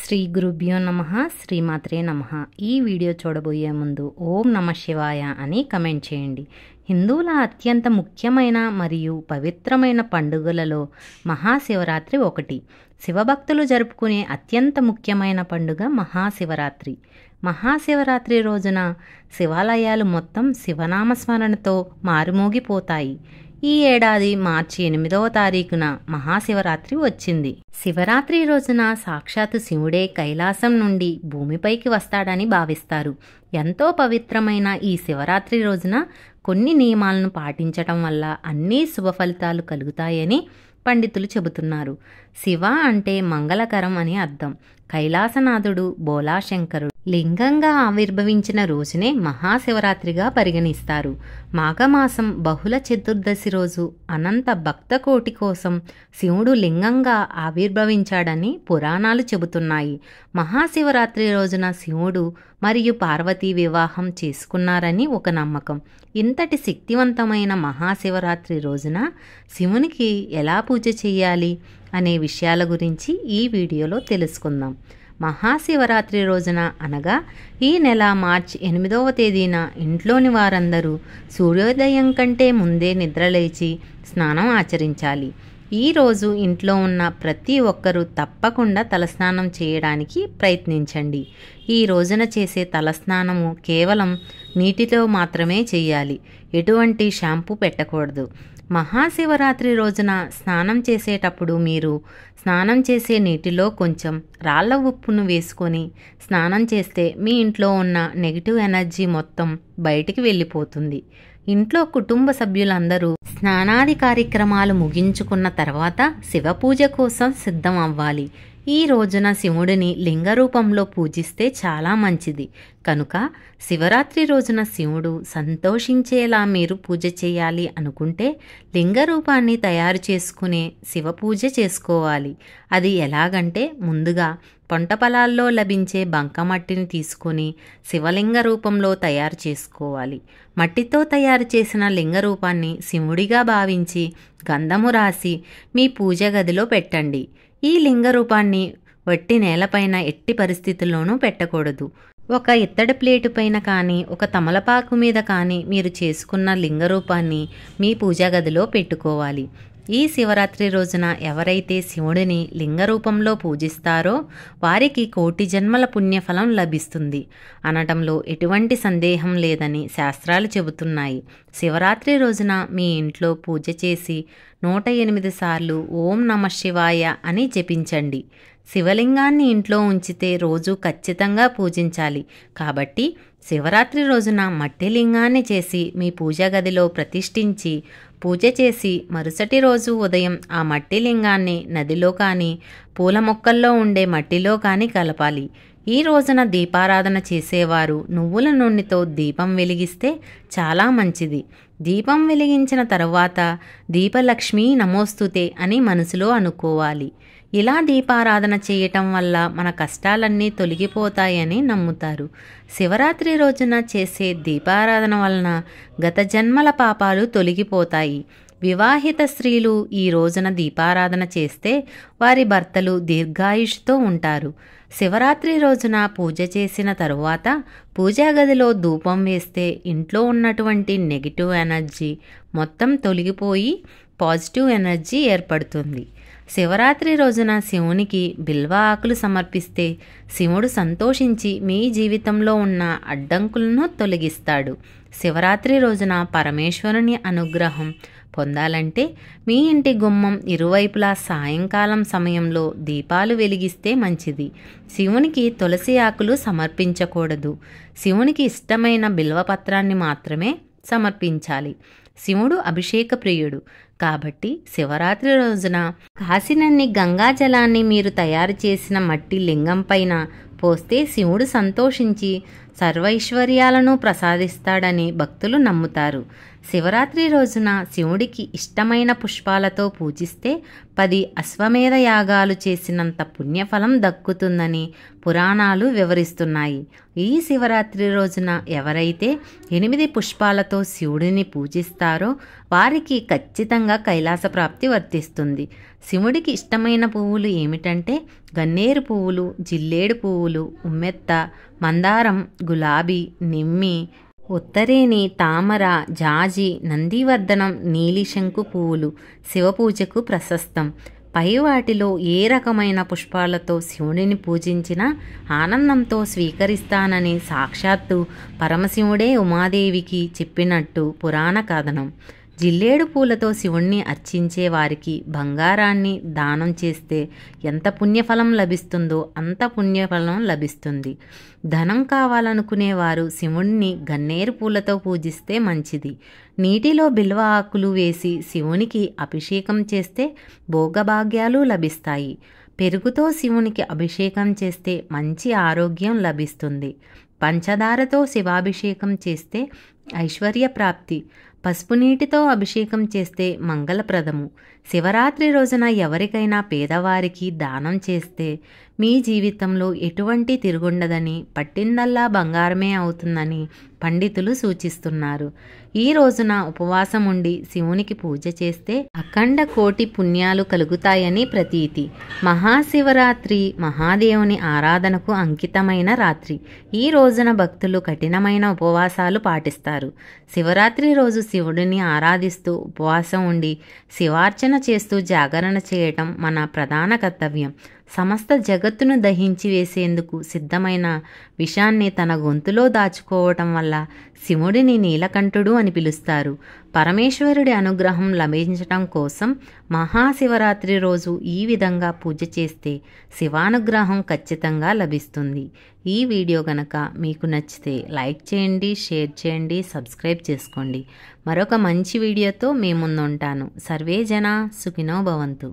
శ్రీ గురుభ్యో నమః శ్రీమాత్రే నమః. ఈ వీడియో చూడబోయే ముందు ఓం నమః శివాయ అని కమెంట్ చేయండి. హిందువుల అత్యంత ముఖ్యమైన మరియు పవిత్రమైన పండుగలలో మహాశివరాత్రి ఒకటి. శివభక్తులు జరుపుకునే అత్యంత ముఖ్యమైన పండుగ మహాశివరాత్రి. మహాశివరాత్రి రోజున శివాలయాలు మొత్తం శివనామస్మరణతో మారుమోగిపోతాయి. ఈ ఏడాది మార్చి 8వ తారీఖున మహాశివరాత్రి వచ్చింది. శివరాత్రి రోజున సాక్షాత్తు శివుడే కైలాసం నుండి భూమిపైకి వస్తాడని భావిస్తారు. ఎంతో పవిత్రమైన ఈ శివరాత్రి రోజున కొన్ని నియమాలను పాటించటం వల్ల అన్ని శుభ ఫలితాలు కలుగుతాయని పండితులు చెబుతున్నారు. శివ అంటే మంగళకరం అని అర్థం. కైలాసనాథుడు బోలాశంకరుడు లింగంగా ఆవిర్భవించిన రోజునే మహాశివరాత్రిగా పరిగణిస్తారు. మాఘమాసం బహుళ చతుర్దశి రోజు అనంత భక్త కోటి కోసం శివుడు లింగంగా ఆవిర్భవించాడని పురాణాలు చెబుతున్నాయి. మహాశివరాత్రి రోజున శివుడు మరియు పార్వతీ వివాహం చేసుకున్నారని ఒక నమ్మకం. ఇంతటి శక్తివంతమైన మహాశివరాత్రి రోజున శివునికి ఎలా పూజ చేయాలి అనే విషయాల గురించి ఈ వీడియోలో తెలుసుకుందాం. మహాశివరాత్రి రోజున అనగా ఈ నెల మార్చి 8వ తేదీన ఇంట్లోని వారందరూ సూర్యోదయం కంటే ముందే నిద్రలేచి స్నానం ఆచరించాలి. ఈ రోజు ఇంట్లో ఉన్న ప్రతి ఒక్కరూ తప్పకుండా తలస్నానం చేయడానికి ప్రయత్నించండి. ఈ రోజున చేసే తలస్నానము కేవలం నీటితో మాత్రమే చేయాలి. ఎటువంటి షాంపూ పెట్టకూడదు. మహాశివరాత్రి రోజున స్నానం చేసేటప్పుడు మీరు స్నానం చేసే నీటిలో కొంచెం రాళ్ల ఉప్పును వేసుకొని స్నానం చేస్తే మీ ఇంట్లో ఉన్న నెగిటివ్ ఎనర్జీ మొత్తం బయటికి వెళ్ళిపోతుంది. ఇంట్లో కుటుంబ సభ్యులందరూ స్నానాది కార్యక్రమాలు ముగించుకున్న తర్వాత శివ పూజ కోసం సిద్ధం అవ్వాలి. ఈ రోజున శివుడిని లింగ రూపంలో పూజిస్తే చాలా మంచిది. కనుక శివరాత్రి రోజున శివుడు సంతోషించేలా మీరు పూజ చేయాలి అనుకుంటే లింగ రూపాన్ని తయారు చేసుకునే శివ పూజ చేసుకోవాలి. అది ఎలాగంటే ముందుగా పంట పొలాల్లో లభించే బంకమట్టిని తీసుకొని శివలింగ రూపంలో తయారు చేసుకోవాలి. మట్టితో తయారు చేసిన లింగ రూపాన్ని శివుడిగా భావించి గంధము రాసి మీ పూజ గదిలో పెట్టండి. ఈ లింగ రూపాన్ని వట్టి నేలపైన ఎట్టి పరిస్థితుల్లోనూ పెట్టకూడదు. ఒక ఇత్తడి ప్లేటు పైన కానీ ఒక తమలపాకు మీద కానీ మీరు చేసుకున్న లింగ రూపాన్ని మీ పూజా గదిలో పెట్టుకోవాలి. ఈ శివరాత్రి రోజున ఎవరైతే శివుడిని లింగ రూపంలో పూజిస్తారో వారికి కోటి జన్మల పుణ్యఫలం లభిస్తుంది అనటంలో ఎటువంటి సందేహం లేదని శాస్త్రాలు చెబుతున్నాయి. శివరాత్రి రోజున మీ ఇంట్లో పూజ చేసి 108 సార్లు ఓం నమః శివాయ అని జపించండి. శివలింగాన్ని ఇంట్లో ఉంచితే రోజు ఖచ్చితంగా పూజించాలి. కాబట్టి శివరాత్రి రోజున మట్టి లింగాన్ని చేసి మీ పూజా గదిలో ప్రతిష్ఠించి పూజ చేసి మరుసటి రోజు ఉదయం ఆ మట్టి లింగాన్ని నదిలో కానీ పూల మొక్కల్లో ఉండే మట్టిలో కానీ కలపాలి. ఈ రోజున దీపారాధన చేసేవారు నువ్వుల నూనెతో దీపం వెలిగిస్తే చాలా మంచిది. దీపం వెలిగించిన తరువాత దీపలక్ష్మి నమోస్తుతే అని మనసులో అనుకోవాలి. ఇలా దీపారాధన చేయటం వల్ల మన కష్టాలన్నీ తొలగిపోతాయని నమ్ముతారు. శివరాత్రి రోజున చేసే దీపారాధన వలన గత జన్మల పాపాలు తొలగిపోతాయి. వివాహిత స్త్రీలు ఈ రోజున దీపారాధన చేస్తే వారి భర్తలు దీర్ఘాయుష్తో ఉంటారు. శివరాత్రి రోజున పూజ చేసిన తరువాత పూజా గదిలో ధూపం వేస్తే ఇంట్లో ఉన్నటువంటి నెగిటివ్ ఎనర్జీ మొత్తం తొలగిపోయి పాజిటివ్ ఎనర్జీ ఏర్పడుతుంది. శివరాత్రి రోజున శివునికి బిల్వ ఆకులు సమర్పిస్తే శివుడు సంతోషించి మీ జీవితంలో ఉన్న అడ్డంకులను తొలగిస్తాడు. శివరాత్రి రోజున పరమేశ్వరుని అనుగ్రహం పొందాలంటే మీ ఇంటి గుమ్మం ఇరువైపులా సాయంకాలం సమయంలో దీపాలు వెలిగిస్తే మంచిది. శివునికి తులసి ఆకులు సమర్పించకూడదు. శివునికి ఇష్టమైన బిల్వపత్రాన్ని మాత్రమే సమర్పించాలి. శివుడు అభిషేక ప్రియుడు కాబట్టి శివరాత్రి రోజున కాసినన్ని గంగా జలాన్ని మీరు తయారు చేసిన మట్టి లింగం పైన పోస్తే శివుడు సంతోషించి సర్వైశ్వర్యాలను ప్రసాదిస్తాడని భక్తులు నమ్ముతారు. శివరాత్రి రోజున శివుడికి ఇష్టమైన పుష్పాలతో పూజిస్తే 10 అశ్వమేధ యాగాలు చేసినంత పుణ్యఫలం దక్కుతుందని పురాణాలు వివరిస్తున్నాయి. ఈ శివరాత్రి రోజున ఎవరైతే 8 పుష్పాలతో శివుడిని పూజిస్తారో వారికి ఖచ్చితంగా కైలాస ప్రాప్తి వర్తిస్తుంది. శివుడికి ఇష్టమైన పువ్వులు ఏమిటంటే గన్నేరు పువ్వులు, జిల్లేడు పువ్వులు, ఉమ్మెత్త, మందారం, గులాబీ, నిమ్మి, ఉత్తరేణి, తామర, జాజి, నందివర్ధనం, నీలిశంకు పువ్వులు శివపూజకు ప్రశస్తం. పై వాటిలో ఏ రకమైన పుష్పాలతో శివుడిని పూజించినా ఆనందంతో స్వీకరిస్తానని సాక్షాత్తు పరమశివుడే ఉమాదేవికి చెప్పినట్టు పురాణ కథనం. జిల్లేడు పూలతో శివుణ్ణి అర్చించే వారికి బంగారాన్ని దానం చేస్తే ఎంత పుణ్యఫలం లభిస్తుందో అంత పుణ్యఫలం లభిస్తుంది. ధనం కావాలనుకునేవారు శివుణ్ణి గన్నేరు పూలతో పూజిస్తే మంచిది. నీటిలో బిల్వ ఆకులు వేసి శివునికి అభిషేకం చేస్తే భోగభాగ్యాలు లభిస్తాయి. పెరుగుతో శివునికి అభిషేకం చేస్తే మంచి ఆరోగ్యం లభిస్తుంది. పంచదారతో శివాభిషేకం చేస్తే ఐశ్వర్య ప్రాప్తి. పసుపు నీటితో అభిషేకం చేస్తే మంగళప్రదము. శివరాత్రి రోజున ఎవరికైనా పేదవారికి దానం చేస్తే మీ జీవితంలో ఎటువంటి తిరుగుండదని, పట్టిందల్లా బంగారమే అవుతుందని పండితులు సూచిస్తున్నారు. ఈ రోజున ఉపవాసం ఉండి శివునికి పూజ చేస్తే అఖండ కోటి పుణ్యాలు కలుగుతాయని ప్రతీతి. మహాశివరాత్రి మహాదేవుని ఆరాధనకు అంకితమైన రాత్రి. ఈ రోజున భక్తులు కఠినమైన ఉపవాసాలు పాటిస్తారు. శివరాత్రి రోజు శివుడిని ఆరాధిస్తూ ఉపవాసం ఉండి శివార్చన చేస్తూ జాగరణ చేయటం మన ప్రధాన కర్తవ్యం. సమస్త జగత్తును దహించి వేసేందుకు సిద్ధమైన విషాన్ని తన గొంతులో దాచుకోవటం వల్ల శివుడిని నీలకంఠుడు అని పిలుస్తారు. పరమేశ్వరుడి అనుగ్రహం లభించటం కోసం మహాశివరాత్రి రోజు ఈ విధంగా పూజ చేస్తే శివానుగ్రహం ఖచ్చితంగా లభిస్తుంది. ఈ వీడియో గనక మీకు నచ్చితే లైక్ చేయండి, షేర్ చేయండి, సబ్స్క్రైబ్ చేసుకోండి. మరొక మంచి వీడియోతో మీ ముందు ఉంటాను. సర్వే జన సుఖినో భవంతు.